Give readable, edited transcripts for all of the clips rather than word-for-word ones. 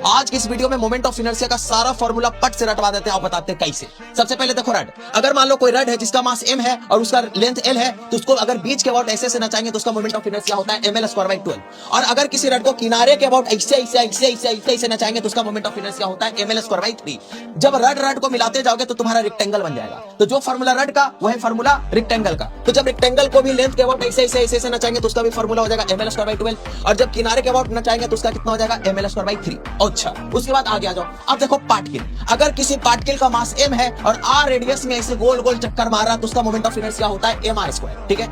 आज की इस वीडियो में मोमेंट ऑफ इनर्शिया का सारा फॉर्मूला पट से रटवा देते हैं और बताते हैं कैसे। सबसे पहले देखो रड, अगर मान लो कोई रड है जिसका मास m है और उसका लेंथ l है, तो उसको अगर बीच के अबाउट ऐसे से नचाएंगे तो उसका मोमेंट ऑफ इनर्शिया होता है ml²/12। और अगर किसी रड को किनारे के अबाउट ऐसे नचाएंगे तो उसका मोमेंट ऑफ इनर्शिया होता है ml²/3। जब रड को मिलाते जाओगे तो तुम्हारा रेक्टेंगल बन जाएगा। तो जो फॉर्मूला रड का वही फॉर्मूला रेक्टेंगल का। तो जब रेक्टेंगल को भी लेंथ के अबाउट ऐसे नचाएंगे तो उसका भी फॉर्मूला हो जाएगा ml²/12। और जब किनारे के अबाउट नचाएंगे तो उसका कितना हो जाएगा ml²/3। अच्छा, उसके बाद आगे आ जाओ। अब देखो पार्टिकल, अगर किसी पार्टिकल का मास m है और r रेडियस में ऐसे गोल गोल चक्कर मार रहा तो उसका मोमेंट ऑफ इनर्शिया होता है mr²। ठीक है,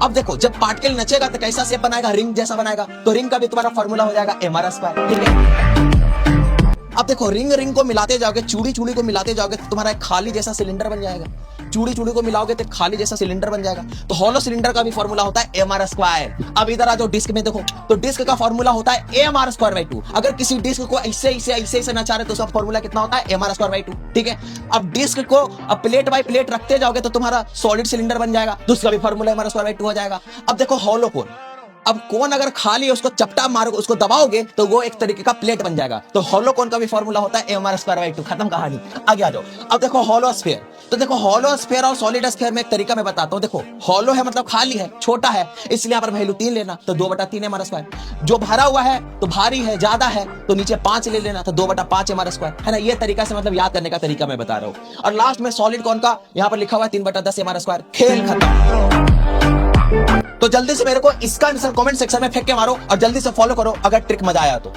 अब देखो जब पार्टिकल नचेगा तो कैसा शेप बनाएगा, रिंग जैसा बनाएगा। तो रिंग का भी तुम्हारा फॉर्मूला हो जाएगा mr²। ठीक है, अब देखो रिंग को मिलाते जाओगे, चूड़ी को मिलाते जाओगे तो तुम्हारा एक खाली जैसा सिलेंडर बन जाएगा। चूड़ी को मिलाओगे तो खाली जैसा सिलेंडर बन जाएगा। तो हॉलो सिलेंडर का भी फॉर्मूला होता है mr²। अब इधर आ जाओ डिस्क में, देखो तो डिस्क का फॉर्मूला होता है mr²/2। अगर किसी डिस्क को ऐसे नचा रहे तो उसका फॉर्मूला कितना होता है mr²/2। ठीक है, अब डिस्क को अब प्लेट बाय प्लेट रखते जाओगे तो तुम्हारा सॉलिड सिलेंडर बन जाएगा, तो उसका भी फॉर्मूला mr²/2 हो जाएगा। अब देखो हॉलो कोन, अब कोन अगर खाली है उसको चपटा मारोगे, उसको दबाओगे तो वो एक तरीके का प्लेट बन जाएगा। तो हॉलो कोन का भी फॉर्मूला होता है mr²/2। खत्म कहानी, आगे आ जाओ। अब देखो हॉलो स्फीयर, तो देखो हॉलो स्फीयर और सॉलिड स्फीयर में एक तरीका मैं बताता हूँ। देखो हॉलो है मतलब खाली है, छोटा है, इसलिए यहाँ पर वैल्यू 3 लेना, तो 2/3 mr²। जो भरा हुआ है तो भारी है, ज्यादा है तो नीचे 5 ले लेना, तो 2/5 mr²। है ना, ये तरीका से मतलब याद करने का तरीका मैं बता रहा हूँ। और लास्ट में सॉलिड कोन का यहाँ पर लिखा हुआ है 3/10 mr²। खेल खत्म। तो जल्दी से मेरे को इसका आंसर कमेंट सेक्शन में फेंक के मारो और जल्दी से फॉलो करो अगर ट्रिक मजा आया तो।